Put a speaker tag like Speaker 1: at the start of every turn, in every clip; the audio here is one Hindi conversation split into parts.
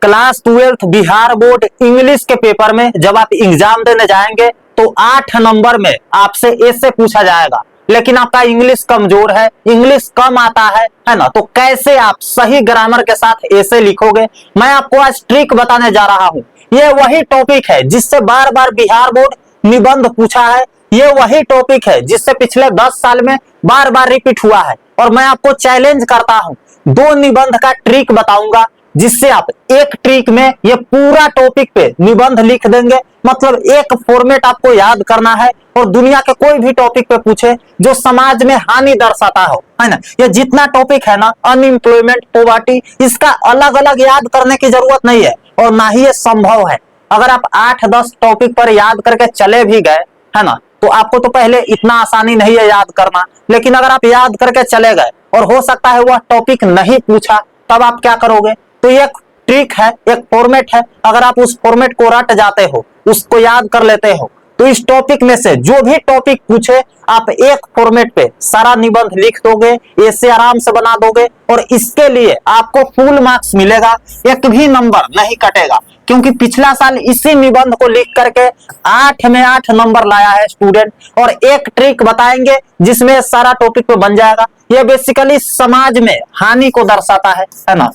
Speaker 1: Class 12th Bihar board English के पेपर में जब आप एग्जाम देने जाएंगे तो 8 नंबर में आपसे ऐसे पूछा जाएगा, लेकिन आपका इंग्लिश कमजोर है, इंग्लिश कम आता है ना, तो कैसे आप सही ग्रामर के साथ ऐसे लिखोगे। मैं आपको आज ट्रिक बताने जा रहा हूं। ये वही टॉपिक है जिससे बार बार बिहार बोर्ड निबंध पूछा है, ये वही टॉपिक है जिससे पिछले 10 साल में बार बार रिपीट हुआ है। और मैं आपको चैलेंज करता हूं, 2 निबंध का ट्रिक बताऊंगा जिससे आप एक ट्रिक में ये पूरा टॉपिक पे निबंध लिख देंगे। मतलब एक फॉर्मेट आपको याद करना है और दुनिया के कोई भी टॉपिक पे पूछे जो समाज में हानि दर्शाता हो, है ना। ये जितना टॉपिक है ना, अनएम्प्लॉयमेंट, पॉवर्टी, इसका अलग अलग याद करने की जरूरत नहीं है और ना ही ये संभव है। अगर आप 8-10 टॉपिक पर याद करके चले भी गए, है ना, तो आपको तो पहले इतना आसानी नहीं है याद करना, लेकिन अगर आप याद करके चले गए और हो सकता है वह टॉपिक नहीं पूछा, तब आप क्या करोगे। तो ये ट्रिक है, एक फॉर्मेट है। अगर आप उस फॉर्मेट को रट जाते हो, उसको याद कर लेते हो, तो इस टॉपिक में से जो भी टॉपिक पूछे आप एक फॉर्मेट पे सारा निबंध लिख दोगे, ऐसे आराम से बना दोगे और इसके लिए आपको फुल मार्क्स मिलेगा, एक भी नंबर नहीं कटेगा। क्योंकि पिछला साल इसी निबंध को लिख करके 8 में 8 नंबर लाया है स्टूडेंट। और एक ट्रिक बताएंगे जिसमें सारा टॉपिक पे बन जाएगा। यह बेसिकली समाज में हानि को दर्शाता है ना,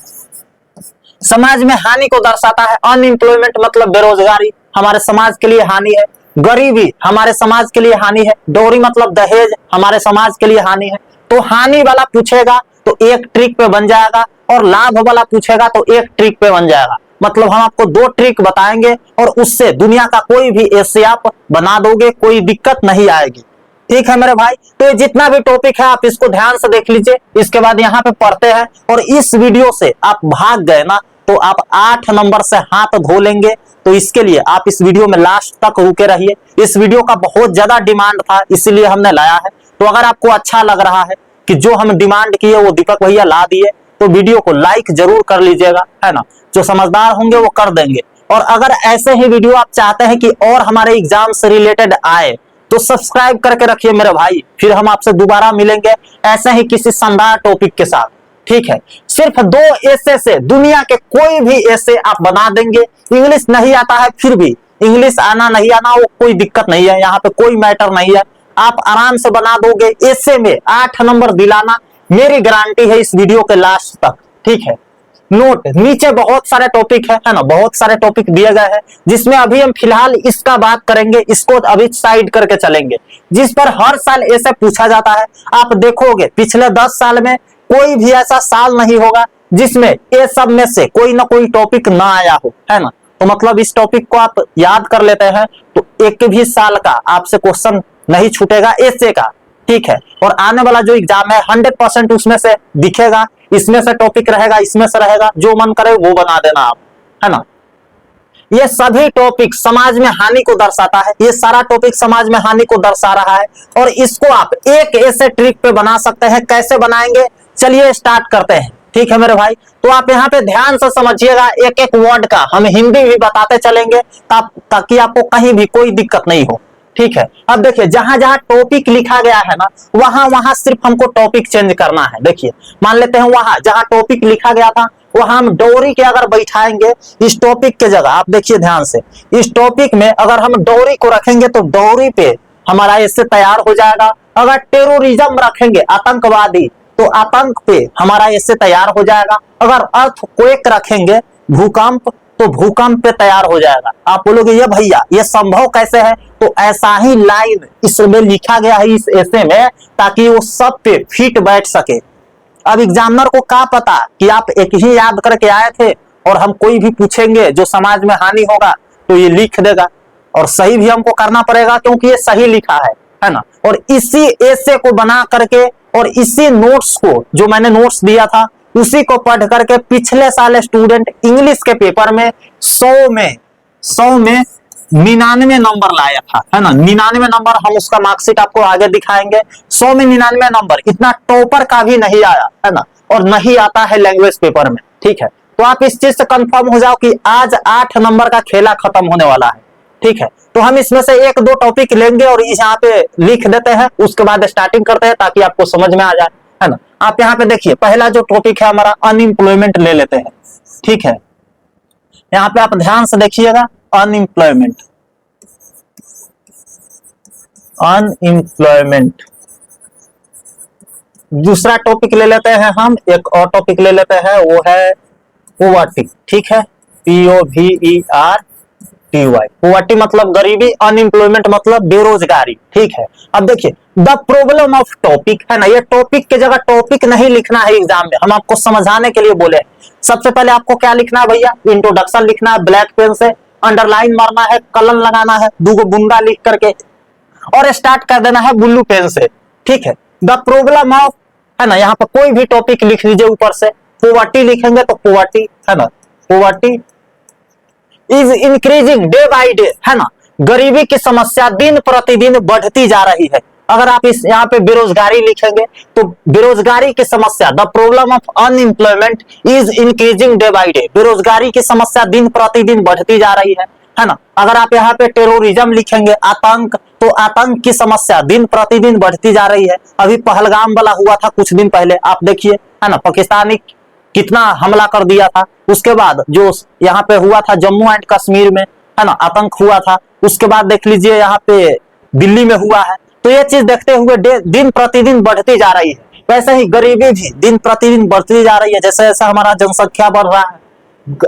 Speaker 1: समाज में हानि को दर्शाता है। अनएम्प्लॉयमेंट मतलब बेरोजगारी, हमारे समाज के लिए हानि है। गरीबी हमारे समाज के लिए हानि है। डोरी मतलब दहेज, हमारे समाज के लिए हानि है। तो हानि वाला पूछेगा तो एक ट्रिक पे बन जाएगा और लाभ वाला पूछेगा तो एक ट्रिक पे बन जाएगा। मतलब हम आपको 2 ट्रिक बताएंगे और उससे दुनिया का कोई भी ऐसे आप बना दोगे, कोई दिक्कत नहीं आएगी। ठीक है मेरे भाई, तो ये जितना भी टॉपिक है आप इसको ध्यान से देख लीजिए। इसके बाद यहाँ पे पढ़ते हैं और इस वीडियो से आप भाग गए ना तो आप 8 नंबर से हाथ धो लेंगे। तो इसके लिए आप इस वीडियो में लास्ट तक रुके रहिए। इस वीडियो का बहुत ज्यादा डिमांड था, इसीलिए हमने लाया है। तो अगर आपको अच्छा लग रहा है कि जो हम डिमांड किए वो दीपक भैया ला दिए, तो वीडियो को लाइक जरूर कर लीजिएगा, है ना। जो समझदार होंगे वो कर देंगे। और अगर ऐसे ही वीडियो आप चाहते हैं कि और हमारे एग्जाम से रिलेटेड आए तो सब्सक्राइब करके रखिए मेरे भाई। फिर हम आपसे दोबारा मिलेंगे ऐसे ही किसी शानदार टॉपिक के साथ। ठीक है, सिर्फ 2 ऐसे से दुनिया के कोई भी ऐसे आप बना देंगे। इंग्लिश नहीं आता है फिर भी, इंग्लिश आना नहीं आना वो कोई दिक्कत नहीं है, यहाँ पे कोई मैटर नहीं है। आप आराम से बना दोगे। ऐसे में 8 नंबर दिलाना मेरी गारंटी है इस वीडियो के लास्ट तक। ठीक है, नोट नीचे बहुत सारे टॉपिक है ना, बहुत सारे टॉपिक दिए गए हैं जिसमें अभी हम फिलहाल इसका बात करेंगे। इसको अभी साइड करके चलेंगे, जिस पर हर साल ऐसे पूछा जाता है। आप देखोगे पिछले 10 साल में कोई भी ऐसा साल नहीं होगा जिसमें ये सब में से कोई ना कोई टॉपिक ना आया हो, है ना। तो मतलब इस टॉपिक को आप याद कर लेते हैं तो एक भी साल का आपसे क्वेश्चन नहीं छूटेगा ऐसे का। ठीक है, और आने वाला जो एग्जाम है 100% उसमें से दिखेगा, इसमें से टॉपिक रहेगा, इसमें से रहेगा, जो मन करे वो बना देना आप, है ना। ये सभी टॉपिक समाज में हानि को दर्शाता है। ये सारा टॉपिक समाज में हानि को दर्शा रहा है और इसको आप एक ऐसे ट्रिक पे बना सकते हैं। कैसे बनाएंगे, चलिए स्टार्ट करते हैं। ठीक है मेरे भाई, तो आप यहाँ पे ध्यान से समझिएगा। एक एक वर्ड का हम हिंदी भी बताते चलेंगे ताकि आपको कहीं भी कोई दिक्कत नहीं हो। ठीक है, अब देखिए जहां जहां टॉपिक लिखा गया है ना, वहां वहां सिर्फ हमको टॉपिक चेंज करना है। देखिए मान लेते हैं वहां जहां टॉपिक लिखा गया था वहां हम डोरी के अगर बैठाएंगे इस टॉपिक के जगह, आप देखिए ध्यान से, इस टॉपिक में अगर हम डोरी को रखेंगे तो डोरी पे हमारा इससे तैयार हो जाएगा। अगर टेररिज्म रखेंगे, आतंकवादी, तो आतंक पे हमारा इससे तैयार हो जाएगा। अगर अर्थक्वेक रखेंगे, भूकंप, तो भूकंप पे तैयार हो जाएगा। आप बोलोगे ये भैया ये संभव कैसे है, तो ऐसा ही लाइन इसमें लिखा गया है इस ऐसे में ताकि वो सब पे फिट बैठ सके। अब एग्जामिनर को क्या पता कि आप एक ही याद करके आए थे और हम कोई भी पूछेंगे जो समाज में हानि होगा तो ये लिख देगा। और सही भी हमको करना पड़ेगा क्योंकि ये सही लिखा है ना। और इसी ऐसे को बना करके और इसी नोट्स को जो मैंने नोट्स दिया था उसी को पढ़ करके पिछले साल स्टूडेंट इंग्लिश के पेपर में 100 में 99 नंबर लाया था, है ना। 99 नंबर, हम उसका मार्कशीट आपको आगे दिखाएंगे। 100 में 99 नंबर, इतना टॉपर का भी नहीं आया, है ना। और नहीं आता है लैंग्वेज पेपर में। ठीक है, तो आप इस चीज से कंफर्म हो जाओ कि आज 8 नंबर का खेला खत्म होने वाला है। ठीक है, तो हम इसमें से 1-2 टॉपिक लेंगे और यहाँ पे लिख देते हैं, उसके बाद स्टार्टिंग करते हैं ताकि आपको समझ में आ जाए, है ना। आप यहाँ पे देखिए पहला जो टॉपिक है हमारा अनएम्प्लॉयमेंट ले लेते हैं। ठीक है, यहाँ पे आप ध्यान से देखिएगा, अनएम्प्लॉयमेंट, अनएम्प्लॉयमेंट। दूसरा टॉपिक ले लेते हैं हम, एक और टॉपिक ले लेते हैं, वो है पोवर्टी। ठीक है, POVERTY, पोवर्टी मतलब गरीबी, अनएम्प्लॉयमेंट मतलब बेरोजगारी। ठीक है, अब देखिए द प्रॉब्लम ऑफ टॉपिक है ना, ये टॉपिक की जगह टॉपिक नहीं लिखना है एग्जाम में, हम आपको समझाने के लिए बोले। सबसे पहले आपको क्या लिखना है भैया, इंट्रोडक्शन लिखना है ब्लैक पेन से, अंडरलाइन मारना है, कलम लगाना है, दो बुंदा लिख करके, और स्टार्ट कर देना है ब्लू पेन से। ठीक है, द प्रॉब्लम ऑफ है ना, यहाँ पर कोई भी टॉपिक लिख लीजिए ऊपर से, पोवर्टी लिखेंगे तो पोवर्टी है ना, poverty is increasing day by day है ना, गरीबी की समस्या दिन प्रतिदिन बढ़ती जा रही है। अगर आप इस यहाँ पे बेरोजगारी लिखेंगे तो बेरोजगारी की समस्या, the problem of unemployment is increasing day by day, बेरोजगारी की समस्या दिन प्रतिदिन बढ़ती जा रही है ना। अगर आप यहाँ पे टेररिज्म लिखेंगे, आतंक, तो आतंक की समस्या दिन प्रतिदिन बढ़ती जा रही है। अभी पहलगाम वाला हुआ था कुछ दिन पहले, आप देखिए है ना, पाकिस्तानी कितना हमला कर दिया था। उसके बाद जो यहाँ पे हुआ था जम्मू एंड कश्मीर में है ना, आतंक हुआ था। उसके बाद देख लीजिए यहाँ पे दिल्ली में हुआ है। तो ये चीज देखते हुए दिन प्रतिदिन बढ़ती जा रही है। वैसे ही गरीबी भी दिन प्रतिदिन बढ़ती जा रही है, जैसे जैसे हमारा जनसंख्या बढ़ रहा है,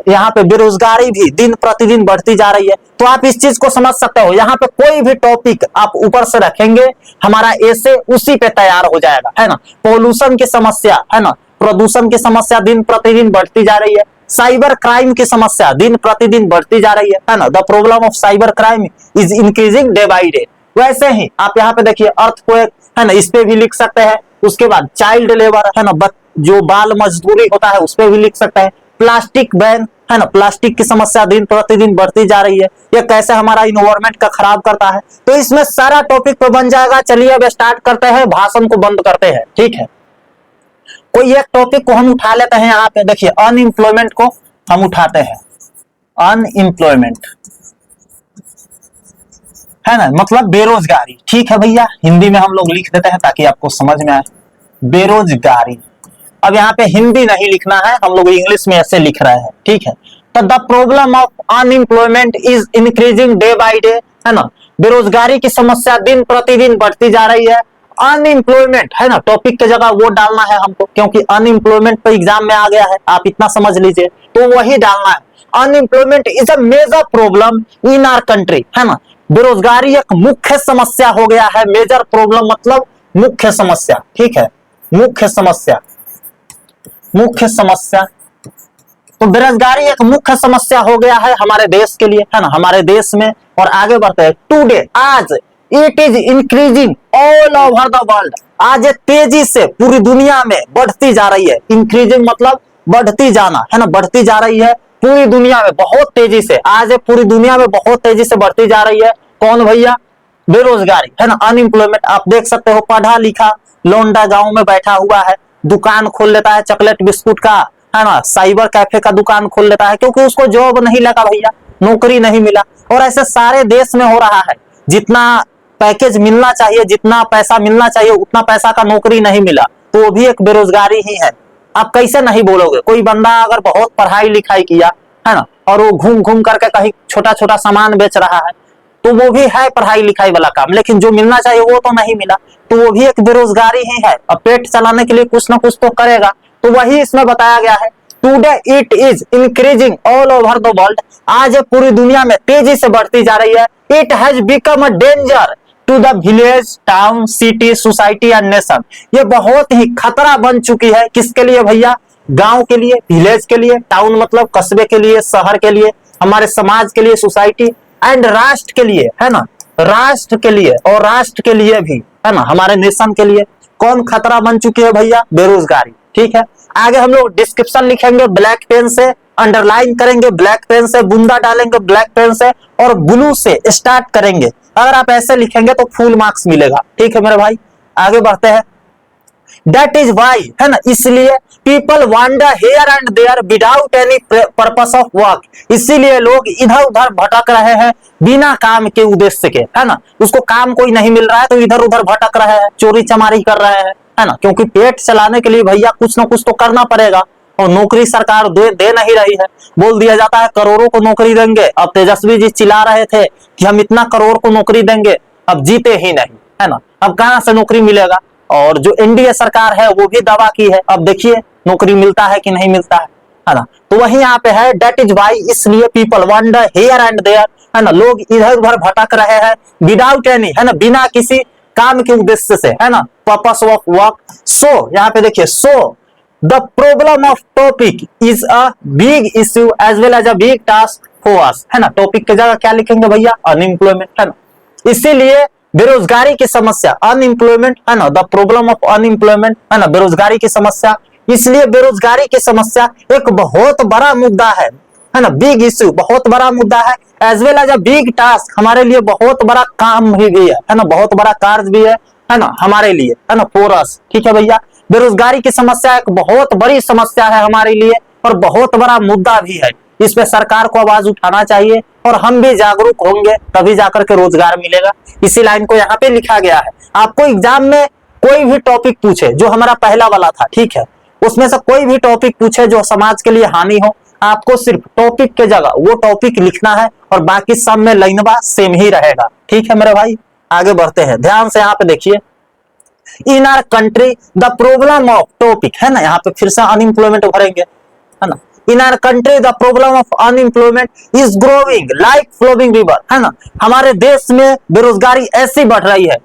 Speaker 1: यहाँ पे बेरोजगारी भी दिन प्रतिदिन बढ़ती जा रही है। तो आप इस चीज को समझ सकते हो, यहाँ पे कोई भी टॉपिक आप ऊपर से रखेंगे, हमारा ऐसे उसी पे तैयार हो जाएगा है ना। पोल्यूशन की समस्या है ना, प्रदूषण की समस्या दिन प्रतिदिन बढ़ती जा रही है। साइबर क्राइम की समस्या दिन प्रतिदिन बढ़ती जा रही है ना। The problem of cyber crime is increasing day by day. वैसे ही आप यहाँ पे देखिए अर्थक्वेक है ना, इस पे भी लिख सकते हैं। उसके बाद चाइल्ड लेबर है ना, जो बाल मजदूरी होता है उस पे भी लिख सकते हैं। प्लास्टिक बैन है ना, प्लास्टिक की समस्या दिन प्रतिदिन बढ़ती जा रही है, ये कैसे हमारा इन्वायरमेंट का खराब करता है। तो इसमें सारा टॉपिक पे बन जाएगा। चलिए अब स्टार्ट करते हैं, भाषण को बंद करते हैं। ठीक है, कोई एक टॉपिक को हम उठा लेते हैं। यहाँ पे देखिए अनएम्प्लॉयमेंट को हम उठाते हैं, अनएम्प्लॉयमेंट है ना, मतलब बेरोजगारी। ठीक है भैया, हिंदी में हम लोग लिख देते हैं ताकि आपको समझ में आए, बेरोजगारी। अब यहाँ पे हिंदी नहीं लिखना है, हम लोग इंग्लिश में ऐसे लिख रहे हैं। ठीक है, तो the problem of unemployment is increasing day by day है ना, बेरोजगारी की समस्या दिन प्रतिदिन बढ़ती जा रही है। अनएम्प्लॉयमेंट है ना, टॉपिक की जगह वो डालना है हमको, क्योंकि अनएम्प्लॉयमेंट तो एग्जाम में आ गया है, आप इतना समझ लीजिए, तो वही डालना है। Unemployment is a major problem in our country है ना, बेरोजगारी एक मुख्य समस्या हो गया है। मेजर प्रॉब्लम मतलब मुख्य समस्या। ठीक है, मुख्य समस्या, मुख्य समस्या। तो बेरोजगारी एक मुख्य समस्या हो गया है हमारे देश के लिए है ना, हमारे देश में। और आगे बढ़ते हैं, टुडे आज it is increasing all over the world, आज तेजी से पूरी दुनिया में बढ़ती जा रही है। इंक्रीजिंग मतलब बढ़ती जाना है ना, बढ़ती जा रही है पूरी दुनिया में बहुत तेजी से, आज पूरी दुनिया में बहुत तेजी से बढ़ती जा रही है। कौन भैया, बेरोजगारी है ना, अनएम्प्लॉयमेंट। आप देख सकते हो पढ़ा लिखा लौंडा गांव में बैठा हुआ है, दुकान खोल लेता है चॉकलेट बिस्कुट का है ना, साइबर कैफे का दुकान खोल लेता है, क्योंकि उसको जॉब नहीं लगा भैया, नौकरी नहीं मिला। और ऐसे सारे देश में हो रहा है, जितना पैकेज मिलना चाहिए, जितना पैसा मिलना चाहिए, उतना पैसा का नौकरी नहीं मिला, तो वो भी एक बेरोजगारी ही है। आप कैसे नहीं बोलोगे, कोई बंदा अगर बहुत पढ़ाई लिखाई किया है ना, और वो घूम घूम करके कहीं छोटा छोटा सामान बेच रहा है, तो वो भी है पढ़ाई लिखाई वाला काम, लेकिन जो मिलना चाहिए वो तो नहीं मिला, तो वो भी एक बेरोजगारी ही है। अब पेट चलाने के लिए कुछ ना कुछ तो करेगा, तो वही इसमें बताया गया है। Today it is increasing all over the world, आज पूरी दुनिया में तेजी से बढ़ती जा रही है। It has become a danger to the village, town, city, society and nation, ये बहुत ही खतरा बन चुकी है। किसके लिए भैया, गांव के लिए, विलेज के लिए, टाउन मतलब कस्बे के लिए, शहर के लिए, हमारे समाज के लिए, सोसाइटी एंड राष्ट्र के लिए है ना, राष्ट्र के लिए और राष्ट्र के लिए भी है ना, हमारे नेशन के लिए। कौन खतरा बन चुकी है भैया, बेरोजगारी। ठीक है, आगे हम लोग डिस्क्रिप्शन लिखेंगे ब्लैक पेन से, अंडरलाइन करेंगे ब्लैक पेन से, बुंदा डालेंगे ब्लैक पेन से और ब्लू से स्टार्ट करेंगे। अगर आप ऐसे लिखेंगे तो फुल मार्क्स मिलेगा। ठीक है मेरे भाई, आगे बढ़ते हैं। दैट इज वाई है ना, इसलिए people wander here and there without any purpose of work, इसीलिए लोग इधर उधर भटक रहे हैं बिना काम के उद्देश्य के है ना, उसको काम कोई नहीं मिल रहा है तो इधर उधर भटक रहे हैं, चोरी चमारी कर रहे हैं है ना, क्योंकि पेट चलाने के लिए भैया कुछ ना कुछ तो करना पड़ेगा। और नौकरी सरकार दे नहीं रही है। बोल दिया जाता है करोड़ों को नौकरी देंगे। अब तेजस्वी जी चिल्ला रहे थे कि हम इतना करोड़ को नौकरी देंगे, अब जीते ही नहीं, है ना। अब कहां से नौकरी मिलेगा। और जो एनडीए सरकार है वो भी दावा की है, अब देखिए नौकरी मिलता है कि नहीं मिलता है ना। तो वही यहाँ पे है दैट इज वाई, इसलिए people wonder here and there, है ना। लोग इधर उधर भटक रहे हैं विदाउट एनी, है ना, बिना किसी काम के उद्देश्य से, है ना, पर्पस ऑफ वर्क। सो यहाँ पे देखिए, so the problem of topic is a big issue as well as a big task for us, है ना। टॉपिक की जगह क्या लिखेंगे भैया, अनएम्प्लॉयमेंट, है ना। इसीलिए बेरोजगारी की समस्या, अनएम्प्लॉयमेंट, है ना, द प्रॉब्लम ऑफ अनएम्प्लॉयमेंट, है ना, बेरोजगारी की समस्या। इसलिए बेरोजगारी की समस्या एक बहुत बड़ा मुद्दा है ना, बिग इश्यू, बहुत बड़ा मुद्दा है। As well as a big task, हमारे लिए बहुत बड़ा काम भी है ना, बहुत बड़ा कार्य भी है ना, हमारे लिए, है ना, फॉर अस। ठीक है भैया, बेरोजगारी की समस्या एक बहुत बड़ी समस्या है हमारे लिए और बहुत बड़ा मुद्दा भी है। इस पे सरकार को आवाज उठाना चाहिए और हम भी जागरूक होंगे, तभी जाकर के रोजगार मिलेगा। इसी लाइन को यहाँ पे लिखा गया है। आपको एग्जाम में कोई भी टॉपिक पूछे, जो हमारा पहला वाला था, ठीक है, उसमें से कोई भी टॉपिक पूछे जो समाज के लिए हानि हो, आपको सिर्फ टॉपिक के जगह वो टॉपिक लिखना है और बाकी सब में लाइनवा सेम ही रहेगा। ठीक है मेरे भाई, आगे बढ़ते हैं, ध्यान से यहाँ पे देखिए। In our country the problem of topic, है ना, यहाँ पे फिर से अनएम्प्लॉयमेंट भरेंगे, है ना। In our country the problem of unemployment is growing like flowing river, है ना। हमारे देश में बेरोजगारी ऐसी बढ़ रही है,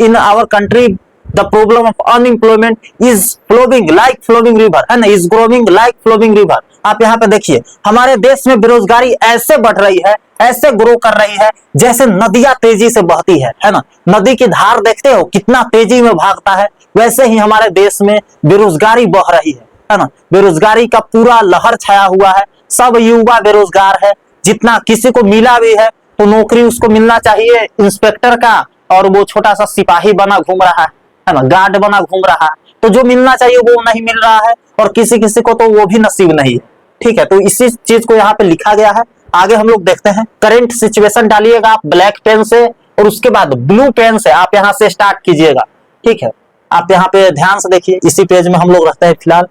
Speaker 1: in our country the problem of unemployment is flowing like flowing river, है ना, is growing like flowing river. आप यहाँ पे देखिए, हमारे देश में बेरोजगारी ऐसे बढ़ रही है, ऐसे ग्रो कर रही है जैसे नदियां तेजी से बहती है ना। नदी की धार देखते हो कितना तेजी में भागता है, वैसे ही हमारे देश में बेरोजगारी बह रही है ना। बेरोजगारी का पूरा लहर छाया हुआ है, सब युवा बेरोजगार है। जितना किसी को मिला भी है तो नौकरी उसको मिलना चाहिए इंस्पेक्टर का, और वो छोटा सा सिपाही बना घूम रहा है ना, गार्ड बना घूम रहा है। तो जो मिलना चाहिए वो नहीं मिल रहा है और किसी किसी को तो वो भी नसीब नहीं है। ठीक है, तो इसी चीज को यहाँ पे लिखा गया है। आगे हम लोग देखते हैं, करंट सिचुएशन डालिएगा आप ब्लैक पेन से और उसके बाद ब्लू पेन से आप यहाँ से स्टार्ट कीजिएगा। ठीक है, आप यहाँ पे ध्यान से देखिए, इसी पेज में हम लोग रखते हैं फिलहाल।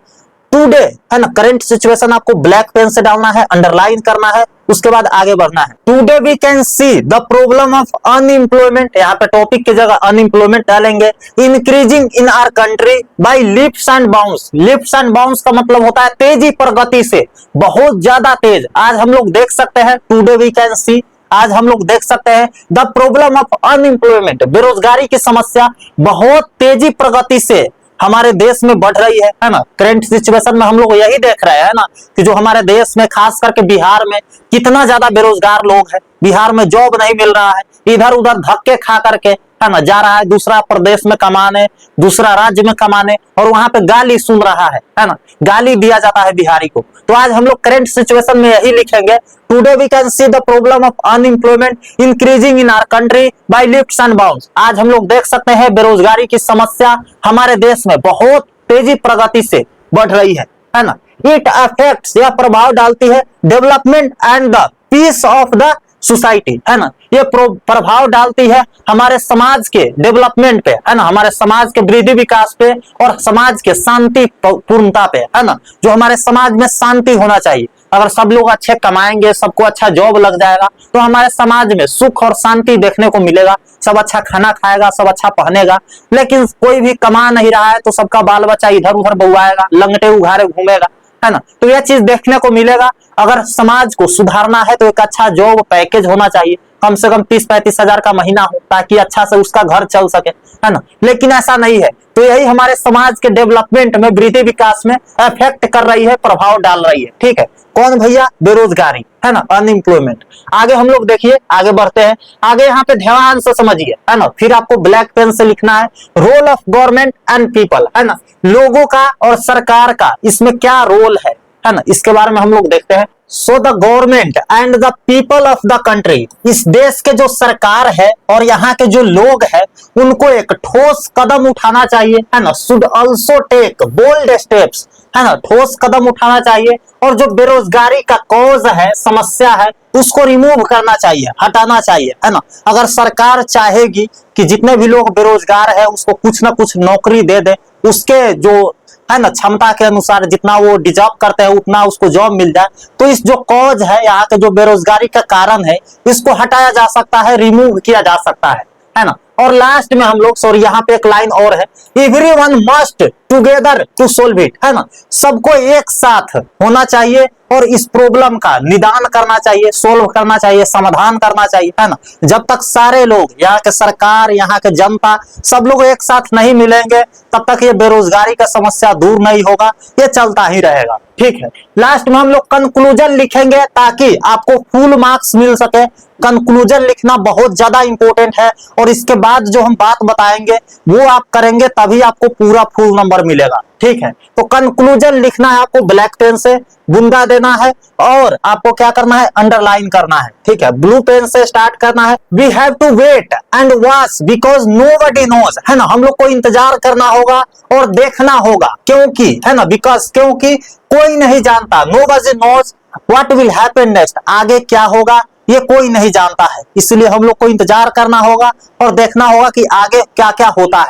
Speaker 1: टुडे, है ना, करंट सिचुएशन आपको ब्लैक पेन से डालना है, अंडरलाइन करना है, उसके बाद आगे बढ़ना है। Today we can see the problem of unemployment, यहाँ पे टॉपिक की जगह अनएम्प्लॉयमेंट डालेंगे, increasing in our country by leaps and bounce. Leaps and bounce का मतलब होता है तेजी प्रगति से, बहुत ज्यादा तेज। आज हम लोग देख सकते हैं, टुडे वी कैन सी, आज हम लोग देख सकते हैं द प्रॉब्लम ऑफ अनएम्प्लॉयमेंट, बेरोजगारी की समस्या बहुत तेजी प्रगति से हमारे देश में बढ़ रही है ना। करंट सिचुएशन में हम लोग यही देख रहे हैं ना कि जो हमारे देश में खास करके बिहार में कितना ज्यादा बेरोजगार लोग हैं। बिहार में जॉब नहीं मिल रहा है, इधर उधर धक्के खा करके, है ना, जा रहा है दूसरा प्रदेश में कमाने, दूसरा राज्य में कमाने, और वहां पे गाली सुन रहा है ना, गाली दिया जाता है बिहारी को। तो आज हम लोग करंट सिचुएशन में यही लिखेंगे, today we can see the problem of unemployment increasing in our country by leaps and bounds. आज हम लोग देख सकते हैं बेरोजगारी की समस्या हमारे देश में बहुत तेजी प्रगति से बढ़ रही है ना। इट अफेक्ट्स, यह प्रभाव डालती है development and the peace of the society, है ना। ये प्रभाव डालती है हमारे समाज के डेवलपमेंट पे, है ना, हमारे समाज के वृद्धि विकास पे और समाज के शांति पूर्णता पे, है ना। जो हमारे समाज में शांति होना चाहिए, अगर सब लोग अच्छे कमाएंगे, सबको अच्छा जॉब लग जाएगा तो हमारे समाज में सुख और शांति देखने को मिलेगा। सब अच्छा खाना खाएगा, सब अच्छा पहनेगा। लेकिन कोई भी कमा नहीं रहा है तो सबका बाल बच्चा इधर उधर बउआएगा, लंगटे उघारे घूमेगा, है ना। तो यह चीज देखने को मिलेगा। अगर समाज को सुधारना है तो एक अच्छा जॉब पैकेज होना चाहिए, कम से कम 30-35 हजार का महीना हो, ताकि अच्छा से उसका घर चल सके, है ना। लेकिन ऐसा नहीं है, तो यही हमारे समाज के डेवलपमेंट में, वृद्धि विकास में इफेक्ट कर रही है, प्रभाव डाल रही है। ठीक है, कौन भैया, बेरोजगारी, है ना, अनएम्प्लॉयमेंट। आगे हम लोग देखिए, आगे बढ़ते हैं, आगे यहाँ पे ध्यान से समझिए, है ना। फिर आपको ब्लैक पेन से लिखना है, role of government and people, है ना, लोगों का और सरकार का इसमें क्या रोल है ना, इसके बारे में हम लोग देखते हैं। So the government and the people of the country, इस देश के जो सरकार है और यहाँ के जो लोग हैं उनको एक ठोस कदम उठाना चाहिए, है ना। Should also take bold steps, है ना, ठोस कदम उठाना चाहिए। और जो बेरोजगारी का कॉज है, समस्या है, उसको रिमूव करना चाहिए, हटाना चाहिए, है ना। अगर सरकार चाहेगी कि जितने भी लोग बेरोजगार है उसको कुछ ना कुछ नौकरी दे दे, उसके जो, है ना, क्षमता के अनुसार जितना वो डिजर्व करते हैं उतना उसको जॉब मिल जाए। तो इस जो कॉज है, यहाँ के जो बेरोजगारी का कारण है, इसको हटाया जा सकता है, रिमूव किया जा सकता है ना। और लास्ट में हम लोग, सॉरी यहाँ पे एक लाइन और है, everyone must together to solve it, है ना, सबको एक साथ होना चाहिए और इस प्रॉब्लम का निदान करना चाहिए, सोल्व करना चाहिए, समाधान करना चाहिए, है ना। जब तक सारे लोग, यहाँ के सरकार, यहाँ के जनता, सब लोग एक साथ नहीं मिलेंगे तब तक ये बेरोजगारी का समस्या दूर नहीं होगा, ये चलता ही रहेगा। ठीक है, लास्ट में हम लोग कंक्लूजन लिखेंगे ताकि आपको फुल मार्क्स मिल सके। कंक्लूजन लिखना बहुत ज्यादा इंपॉर्टेंट है और इसके बाद जो हम बात बताएंगे वो आप करेंगे तभी आपको पूरा फुल नंबर मिलेगा। ठीक है, तो कंक्लूजन लिखना है आपको, ब्लैक पेन से बुंदा देना है और आपको क्या करना है, अंडरलाइन करना है। ठीक है, ब्लू पेन से स्टार्ट करना है। We have to wait and watch because nobody knows, है ना, हम लोग को इंतजार करना होगा और देखना होगा, क्योंकि, है ना, बिकॉज, क्योंकि कोई नहीं जानता, nobody knows what will happen next, आगे क्या होगा ये कोई नहीं जानता है, इसलिए हम लोग को इंतजार करना होगा और देखना होगा कि आगे क्या क्या होता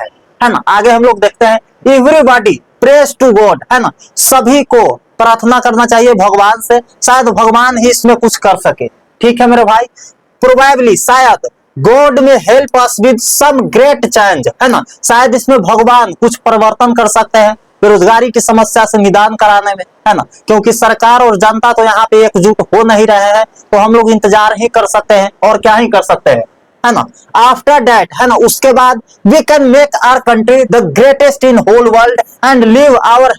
Speaker 1: है ना। आगे हम लोग देखते हैं, एवरीबॉडी प्रेज टू गॉड, है ना, सभी को प्रार्थना करना चाहिए भगवान से, शायद भगवान ही इसमें कुछ कर सके। ठीक है मेरे भाई, प्रोबेबली, शायद God may help us with some great change, है ना, शायद इसमें भगवान कुछ परिवर्तन कर सकते हैं बेरोजगारी की समस्या से निदान कराने में, है ना, क्योंकि सरकार और जनता तो यहाँ पे एकजुट हो नहीं रहे हैं, तो हम लोग इंतजार ही कर सकते हैं और क्या ही कर सकते हैं, है ना। आफ्टर दैट, है ना, उसके बाद we can make our country the greatest in whole world and live our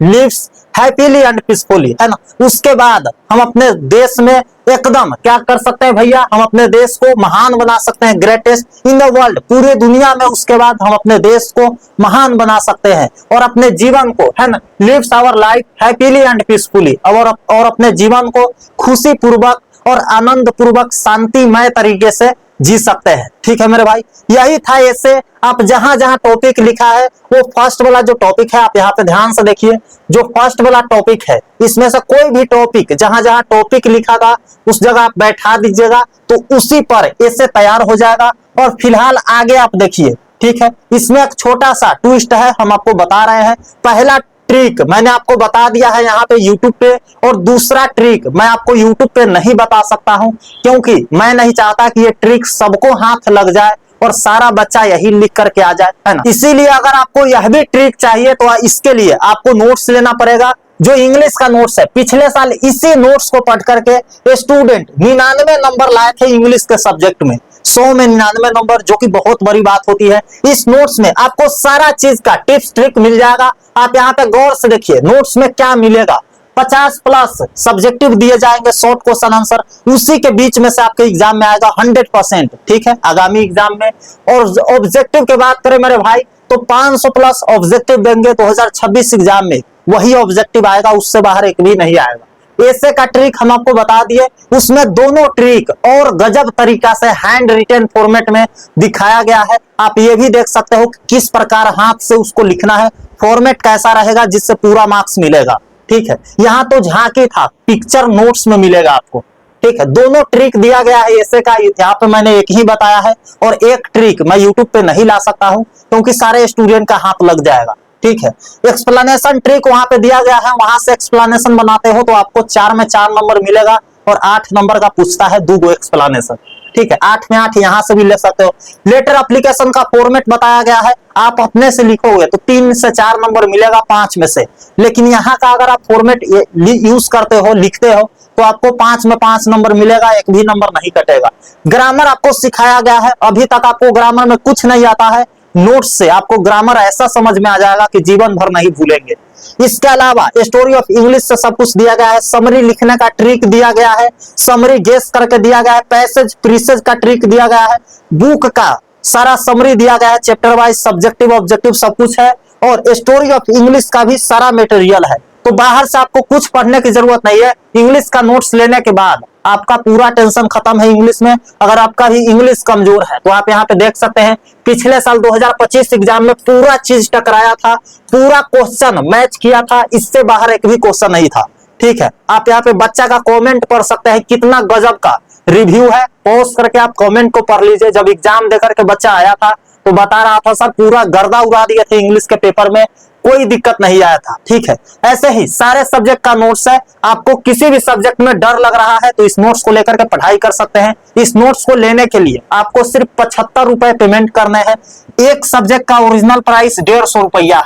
Speaker 1: lives happily and peacefully, है ना। उसके बाद हम अपने देश में एकदम क्या कर सकते हैं भैया, हम अपने देश को महान बना सकते हैं, ग्रेटेस्ट इन द वर्ल्ड, पूरे दुनिया में। उसके बाद हम अपने देश को महान बना सकते हैं और अपने जीवन को, है ना, lives our life happily and peacefully, और अपने जीवन को खुशी पूर्वक और आनंद पूर्वक शांतिमय तरीके से जी सकते हैं। ठीक है मेरे भाई, यही था। ऐसे आप जहां जहां टॉपिक लिखा है वो फर्स्ट वाला जो टॉपिक है आप यहाँ पे ध्यान से देखिए, जो फर्स्ट वाला टॉपिक है इसमें से कोई भी टॉपिक जहां जहां टॉपिक लिखा था उस जगह आप बैठा दीजिएगा, तो उसी पर ऐसे तैयार हो जाएगा। और फिलहाल आगे आप देखिए, ठीक है, इसमें एक छोटा सा ट्विस्ट है, हम आपको बता रहे हैं। पहला ट्रिक मैंने आपको बता दिया है यहाँ पे YouTube पे, और दूसरा ट्रिक मैं आपको YouTube पे नहीं बता सकता हूँ, क्योंकि मैं नहीं चाहता कि ये ट्रिक सबको हाथ लग जाए और सारा बच्चा यही लिख करके आ जाए, है ना। इसीलिए अगर आपको यह भी ट्रिक चाहिए तो इसके लिए आपको नोट्स लेना पड़ेगा, जो इंग्लिश का नोट्स है। पिछले साल इसी नोट्स को पढ़ करके स्टूडेंट 99 नंबर लाए थे इंग्लिश के सब्जेक्ट में, 100 में 99 नंबर, जो कि बहुत बड़ी बात होती है। इस नोट्स में आपको सारा चीज का टिप्स ट्रिक मिल जाएगा। आप यहाँ पे गौर से देखिए नोट्स में क्या मिलेगा। 50 प्लस सब्जेक्टिव दिए जाएंगे, शॉर्ट क्वेश्चन आंसर, उसी के बीच में से आपके एग्जाम में आएगा 100%, ठीक है, आगामी एग्जाम में। और ऑब्जेक्टिव की बात करें मेरे भाई तो 500 प्लस ऑब्जेक्टिव देंगे 2026 एग्जाम में, वही ऑब्जेक्टिव आएगा, उससे बाहर एक भी नहीं आएगा। ऐसे का ट्रिक हम आपको बता दिए, उसमें दोनों ट्रिक और गजब तरीका से हैंड रिटन फॉर्मेट में दिखाया गया है। आप ये भी देख सकते हो किस प्रकार हाथ से उसको लिखना है, फॉर्मेट कैसा रहेगा जिससे पूरा मार्क्स मिलेगा। ठीक है, यहाँ तो झांकी था, पिक्चर नोट्स में मिलेगा आपको। ठीक है, दोनों ट्रिक दिया गया है ऐसे का, यहाँ पे मैंने एक ही बताया है, और एक ट्रिक मैं यूट्यूब पे नहीं ला सकता हूँ क्योंकि सारे स्टूडेंट का हाथ लग जाएगा। ठीक है, एक्सप्लेनेशन ट्रिक वहां पे दिया गया है, वहां से एक्सप्लेनेशन बनाते हो तो आपको 4 में 4 नंबर मिलेगा, और 8 नंबर का पूछता है 2 एक्सप्लेनेशन। ठीक है, 8 में 8 यहां से भी ले सकते हो। लेटर एप्लीकेशन का फॉर्मेट बताया गया है, आप अपने से लिखोगे तो 3 से 4 नंबर मिलेगा 5 में से, लेकिन यहाँ का अगर आप फॉर्मेट यूज करते हो, लिखते हो, तो आपको 5 में 5 नंबर मिलेगा, एक भी नंबर नहीं कटेगा। ग्रामर आपको सिखाया गया है, अभी तक आपको ग्रामर में कुछ नहीं आता है, नोट्स से आपको ग्रामर ऐसा समझ में आ जाएगा कि जीवन भर नहीं भूलेंगे। इसके अलावा स्टोरी ऑफ इंग्लिश से सब कुछ दिया गया है, समरी लिखने का ट्रिक दिया गया है, समरी गेस करके दिया गया है, पैसेज प्रीसेज का ट्रिक दिया गया है, बुक का सारा समरी दिया गया है, चैप्टर वाइज सब्जेक्टिव ऑब्जेक्टिव सब कुछ है, और स्टोरी ऑफ इंग्लिश का भी सारा मटेरियल है। तो बाहर से आपको कुछ पढ़ने की जरूरत नहीं है, इंग्लिश का नोट्स लेने के बाद आपका पूरा टेंशन खत्म है इंग्लिश में। अगर आपका भी इंग्लिश कमजोर है तो आप यहाँ पे देख सकते हैं, पिछले साल 2025 एग्जाम में पूरा चीज टकराया था, पूरा क्वेश्चन मैच किया था, इससे बाहर एक भी क्वेश्चन नहीं था। ठीक है, आप यहाँ पे बच्चा का कमेंट पढ़ सकते हैं, कितना गजब का रिव्यू है, पॉज करके आप कमेंट को पढ़ लीजिए। जब एग्जाम देकर के बच्चा आया था तो बता रहा था सर पूरा गर्दा उड़ा दिए थे इंग्लिश के पेपर में, कोई दिक्कत नहीं आया था। ठीक है, ऐसे ही सारे सब्जेक्ट का नोट्स है। आपको किसी भी सब्जेक्ट में डर लग रहा है तो इस नोट्स को लेकर के पढ़ाई कर सकते हैं। इस नोट्स को लेने के लिए आपको सिर्फ 75 रुपए पेमेंट करने हैं। एक सब्जेक्ट का ओरिजिनल प्राइस 150 रुपया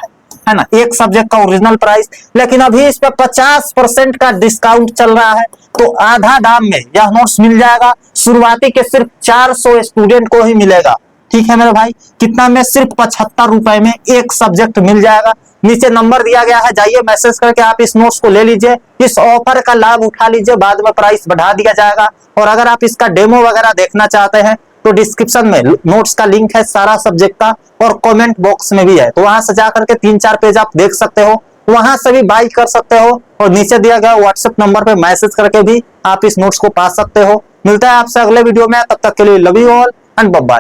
Speaker 1: है ना, एक सब्जेक्ट का ओरिजिनल प्राइस। लेकिन अभी इस पे 50% का डिस्काउंट चल रहा है, तो आधा दाम में यह नोट्स मिल जाएगा। शुरुआती के सिर्फ 400 स्टूडेंट को ही मिलेगा। ठीक है मेरे भाई, कितना में? सिर्फ 75 रुपए में एक सब्जेक्ट मिल जाएगा। नीचे नंबर दिया गया है, जाइए मैसेज करके आप इस नोट्स को ले लीजिए, इस ऑफर का लाभ उठा लीजिए, बाद में प्राइस बढ़ा दिया जाएगा। और अगर आप इसका डेमो वगैरह देखना चाहते हैं तो डिस्क्रिप्शन में नोट्स का लिंक है सारा सब्जेक्ट का, और कमेंट बॉक्स में भी है, तो वहां से जाकर के 3-4 पेज आप देख सकते हो, वहां से भी बाई कर सकते हो। और नीचे दिया गया व्हाट्सएप नंबर पे मैसेज करके भी आप इस नोट्स को पा सकते हो। मिलता है आपसे अगले वीडियो में, तब तक के लिए love you all and bye bye.